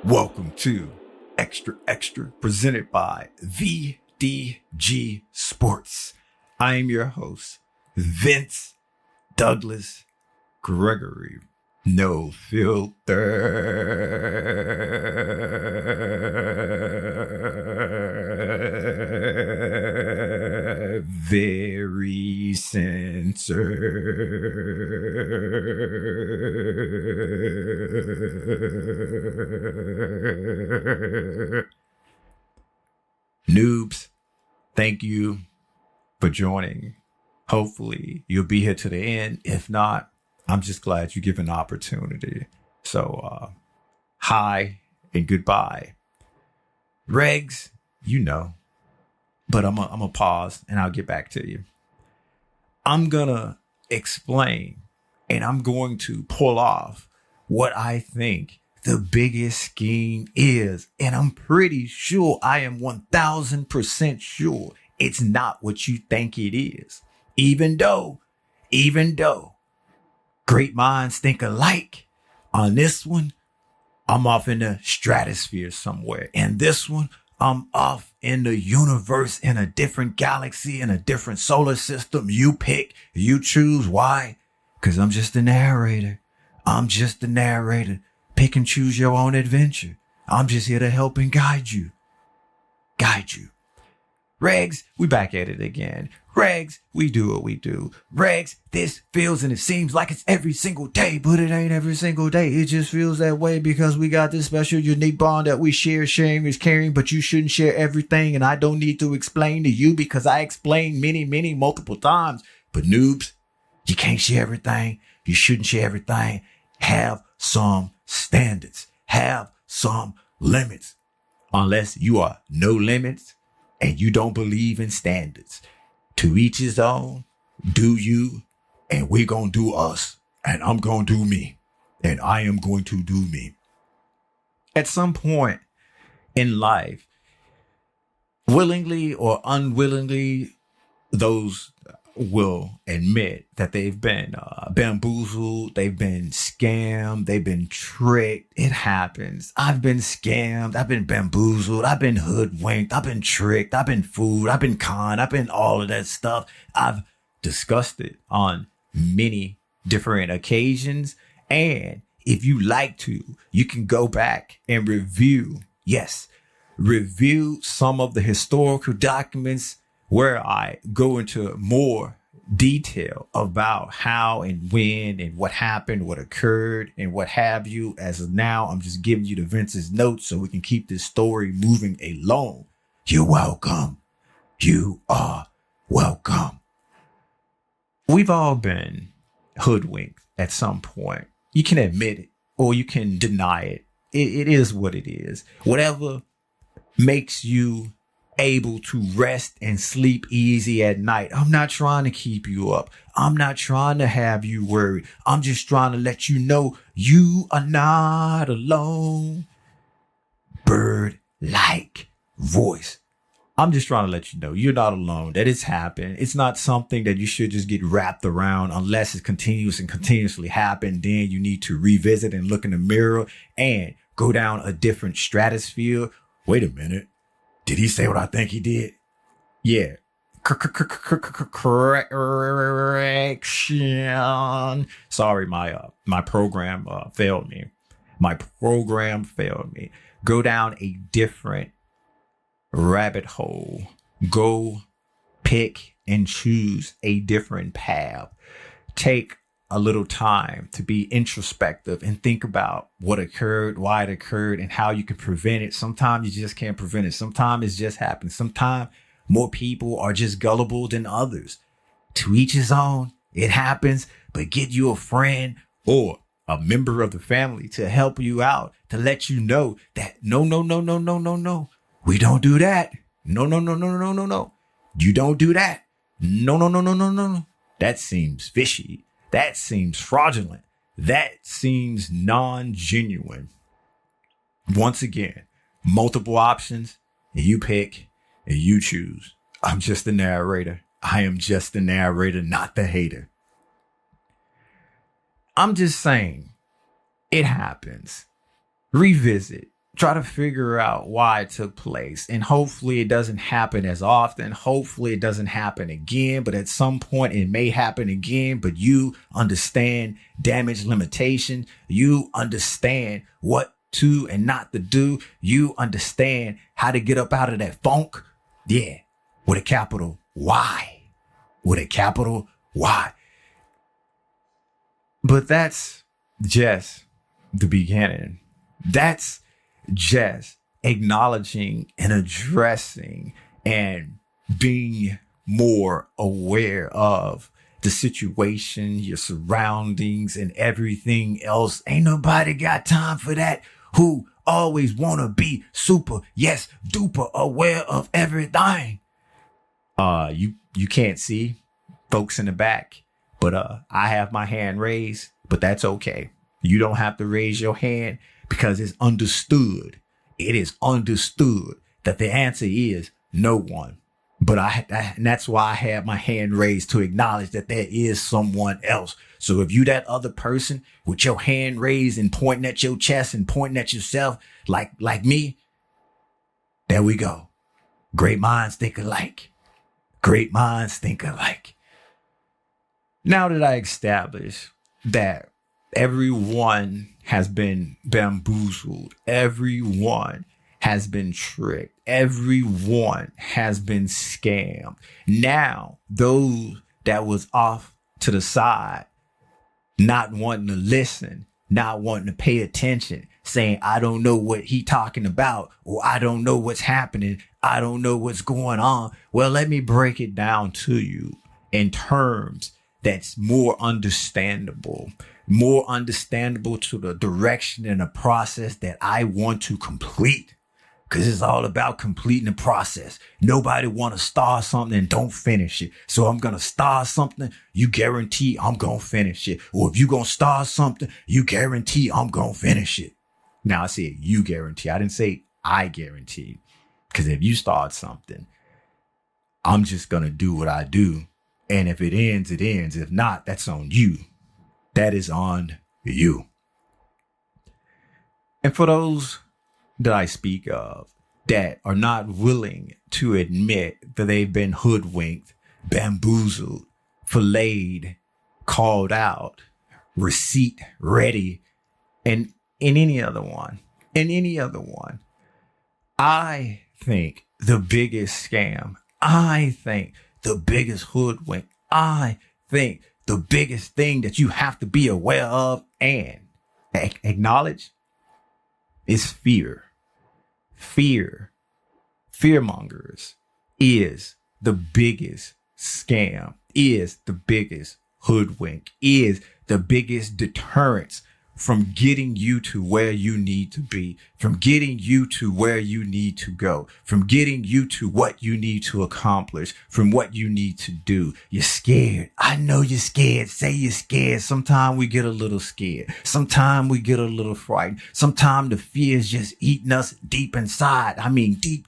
Welcome to Xtra presented by VDG Sports. I am your host, Vince Douglas Gregory. No filter. Very censored. Noobs, thank you for joining. Hopefully you'll be here to the end. If not, I'm just glad you give an opportunity. So, hi and goodbye. Regs, you know, but I'm gonna pause and I'll get back to you. I'm gonna explain and I'm going to pull off what I think the biggest scheme is. And I'm pretty sure, I am 1000% sure it's not what you think it is. Even though great minds think alike, on this one, I'm off in the stratosphere somewhere. And this one, I'm off in the universe, in a different galaxy, in a different solar system. You pick, you choose. Why? Because I'm just the narrator. Pick and choose your own adventure. I'm just here to help and guide you. Regs, we back at it again. Regs, we do what we do. Regs, this feels and it seems like it's every single day, but it ain't every single day. It just feels that way because we got this special, unique bond that we share. Sharing is caring, but you shouldn't share everything. And I don't need to explain to you because I explained many, multiple times. But noobs, you can't share everything. You shouldn't share everything. Have some standards. Have some limits. Unless you are no limits and you don't believe in standards. To each his own, do you, and we're going to do us, and I'm going to do me, and I am going to do me. At some point in life, willingly or unwillingly, those will admit that they've been bamboozled, they've been scammed, they've been tricked. It happens. I've been scammed, I've been bamboozled, I've been hoodwinked, I've been tricked, I've been fooled, I've been conned, I've been all of that stuff. I've discussed it on many different occasions. And if you like to, you can go back and review some of the historical documents where I go into more detail about how and when and what happened, what occurred, and what have you. As of now, I'm just giving you the Vince's notes so we can keep this story moving along. You're welcome. You are welcome. We've all been hoodwinked at some point. You can admit it or you can deny it. It is what it is. Whatever makes you able to rest and sleep easy at night. I'm not trying to keep you up. I'm not trying to have you worried. I'm just trying to let you know you are not alone. Bird-like voice. I'm just trying to let you know you're not alone, that it's happened. It's not something that you should just get wrapped around unless it's continuous and continuously happen. Then you need to revisit and look in the mirror and go down a different stratosphere. Wait a minute. Did he say what I think he did? Yeah. Correction. Sorry, my program failed me. Go down a different rabbit hole. Go pick and choose a different path. Take a little time to be introspective and think about what occurred, why it occurred, and how you can prevent it. Sometimes you just can't prevent it. Sometimes it just happens. Sometimes more people are just gullible than others. To each his own. It happens, but get you a friend or a member of the family to help you out, to let you know that no. We don't do that. No. You don't do that. No. That seems fishy. That seems fraudulent. That seems non-genuine. Once again, multiple options, and you pick and you choose. I'm just the narrator. I am just the narrator, not the hater. I'm just saying, it happens. Revisit. try to figure out why it took place. And hopefully it doesn't happen as often. Hopefully it doesn't happen again. But at some point it may happen again. But you understand damage limitation. You understand what to and not to do. You understand how to get up out of that funk. Yeah. With a capital Y. With a capital Y. But that's just the beginning. That's just acknowledging and addressing and being more aware of the situation, your surroundings, and everything else. Ain't nobody got time for that who always want to be super, yes, duper aware of everything. You can't see folks in the back, but I have my hand raised, but that's okay. You don't have to raise your hand because it's understood. It is understood that the answer is no one. But and that's why I had my hand raised to acknowledge that there is someone else. So if you that other person with your hand raised and pointing at your chest and pointing at yourself like me, there we go. Great minds think alike. Great minds think alike. Now that I established that everyone has been bamboozled, everyone has been tricked, everyone has been scammed. Now, those that was off to the side, not wanting to listen, not wanting to pay attention, saying, I don't know what he talking about, or I don't know what's happening, I don't know what's going on. Well, let me break it down to you in terms that's more understandable to the direction and the process that I want to complete. Because it's all about completing the process. Nobody want to start something and don't finish it. So I'm going to start something. You guarantee I'm going to finish it. Or if you're going to start something, you guarantee I'm going to finish it. Now I said you guarantee. I didn't say I guarantee. Because if you start something, I'm just going to do what I do. And if it ends, it ends. If not, that's on you. That is on you. And for those that I speak of that are not willing to admit that they've been hoodwinked, bamboozled, filleted, called out, receipt ready, and in any other one, I think the biggest scam, I think the biggest hoodwink, I think the biggest thing that you have to be aware of and acknowledge is fear. Fearmongers is the biggest scam, is the biggest hoodwink, is the biggest deterrence from getting you to where you need to be, from getting you to where you need to go, from getting you to what you need to accomplish, from what you need to do. You're scared. I know you're scared. Say you're scared. Sometimes we get a little scared. Sometimes we get a little frightened. Sometimes the fear is just eating us deep inside. I mean, deep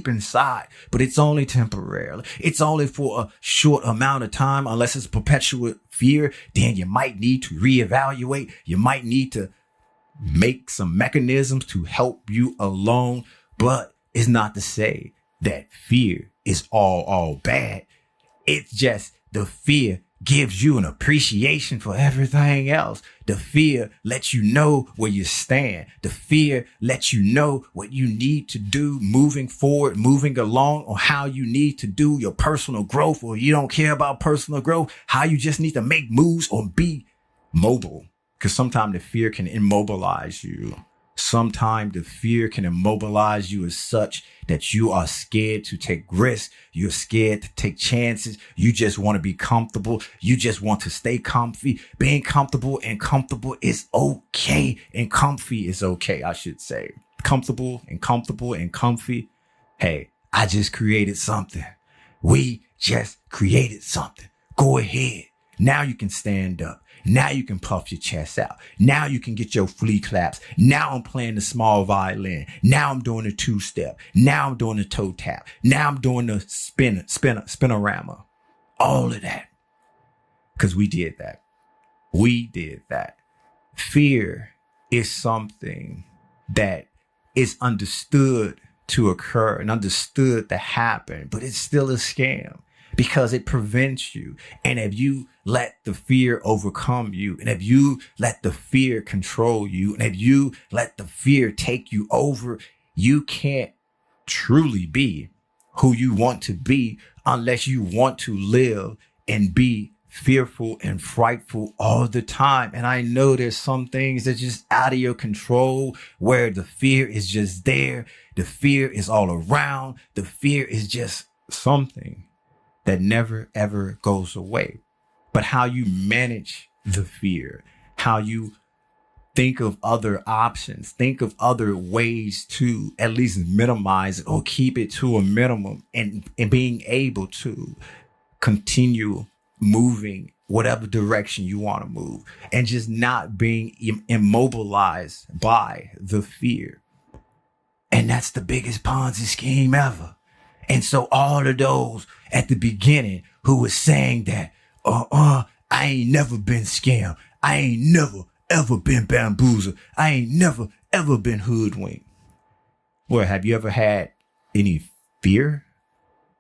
inside. But it's only temporarily. It's only for a short amount of time, unless it's perpetual fear. Then you might need to reevaluate. You might need to make some mechanisms to help you along. But it's not to say that fear is all bad. It's just the fear gives you an appreciation for everything else. The fear lets you know where you stand. The fear lets you know what you need to do moving forward, moving along, or how you need to do your personal growth, or you don't care about personal growth, how you just need to make moves or be mobile. Because sometimes the fear can immobilize you. Sometimes the fear can immobilize you as such that you are scared to take risks. You're scared to take chances. You just want to be comfortable. You just want to stay comfy. Being comfortable is okay. And comfy is okay, I should say. Comfortable and comfy. Hey, I just created something. We just created something. Go ahead. Now you can stand up. Now you can puff your chest out. Now you can get your flea claps. Now I'm playing the small violin. Now I'm doing the two-step. Now I'm doing the toe tap. Now I'm doing the spinorama. All of that. Because we did that. Fear is something that is understood to occur and understood to happen, but it's still a scam because it prevents you. And if you let the fear overcome you, and if you let the fear control you, and if you let the fear take you over, you can't truly be who you want to be unless you want to live and be fearful and frightful all the time. And I know there's some things that's just out of your control where the fear is just there. The fear is all around. The fear is just something that never, ever goes away. But how you manage the fear, how you think of other options, think of other ways to at least minimize it or keep it to a minimum, and being able to continue moving whatever direction you want to move and just not being immobilized by the fear. And that's the biggest Ponzi scheme ever. And so all of those at the beginning who was saying that, I ain't never been scammed. I ain't never, ever been bamboozled. I ain't never, ever been hoodwinked. Well, have you ever had any fear?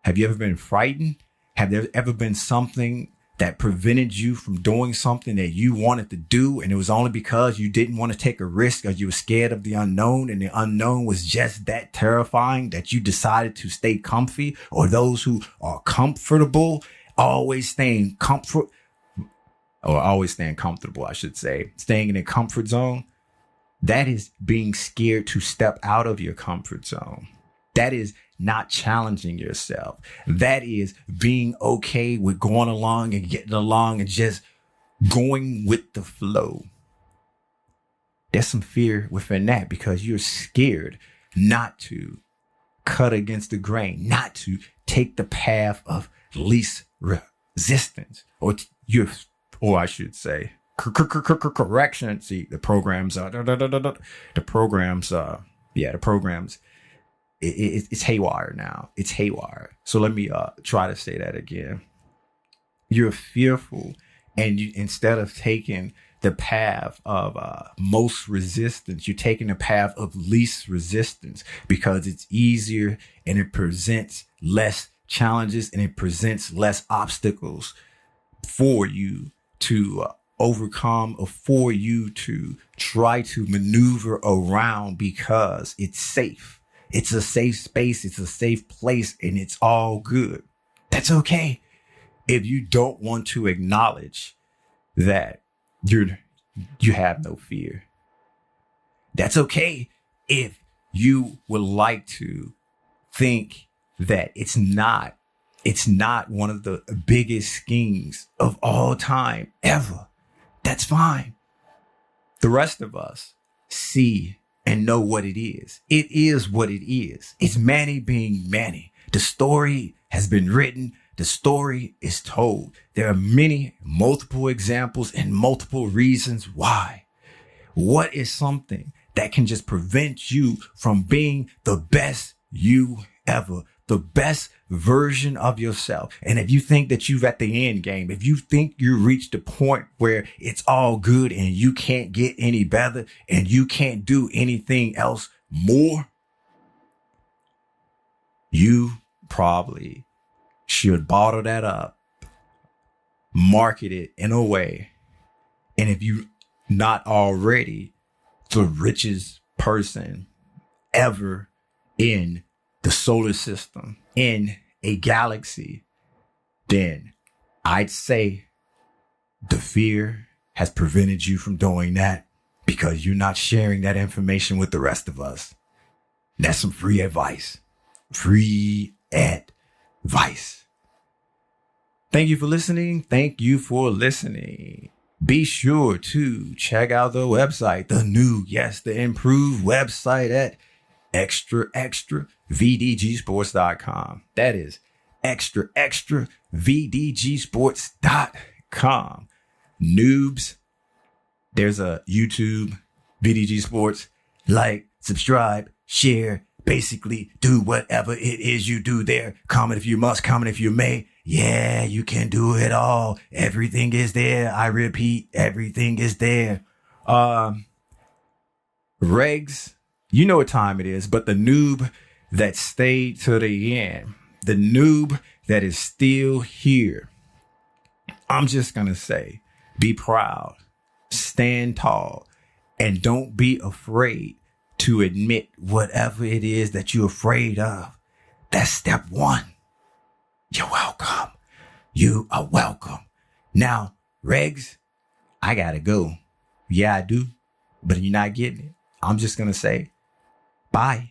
Have you ever been frightened? Have there ever been something that prevented you from doing something that you wanted to do, and it was only because you didn't want to take a risk or you were scared of the unknown, and the unknown was just that terrifying that you decided to stay comfy? Or those who are comfortable, always staying comfortable, I should say, staying in a comfort zone. That is being scared to step out of your comfort zone. That is not challenging yourself. That is being okay with going along and getting along and just going with the flow. There's some fear within that because you're scared not to cut against the grain, not to take the path of least resistance, or I should say, correction. See, the programs, it's haywire now. It's haywire. So let me try to say that again. You're fearful, and you, instead of taking the path of most resistance, you're taking the path of least resistance because it's easier and it presents less challenges and it presents less obstacles for you to overcome or for you to try to maneuver around because it's safe. It's a safe space. It's a safe place, and it's all good. That's okay. If you don't want to acknowledge that you have no fear, that's okay. If you would like to think that it's not one of the biggest schemes of all time ever, that's fine. The rest of us see and know what it is. It is what it is. It's Manny being Manny. The story has been written. The story is told. There are multiple examples and multiple reasons why. What is something that can just prevent you from being the best you ever, the best version of yourself? And if you think that you've at the end game, if you think you reached a point where it's all good and you can't get any better and you can't do anything else more, you probably should bottle that up, market it in a way. And if you're not already the richest person ever in the solar system, in a galaxy, then I'd say the fear has prevented you from doing that because you're not sharing that information with the rest of us. That's some free advice. Free advice. Thank you for listening. Thank you for listening. Be sure to check out the website, the improved website at Xtra VDGsports.com. That is Xtra VDGsports.com. Noobs, there's a YouTube, VDG Sports. Like, subscribe, share, basically do whatever it is you do there. Comment if you must, comment if you may. Yeah, you can do it all. Everything is there. I repeat, everything is there. Regs, You know what time it is, but the noob that stayed to the end, the noob that is still here, I'm just going to say, be proud, stand tall, and don't be afraid to admit whatever it is that you're afraid of. That's step one. You're welcome. You are welcome. Now, Regs, I gotta go. Yeah, I do. But you're not getting it. I'm just gonna say, bye.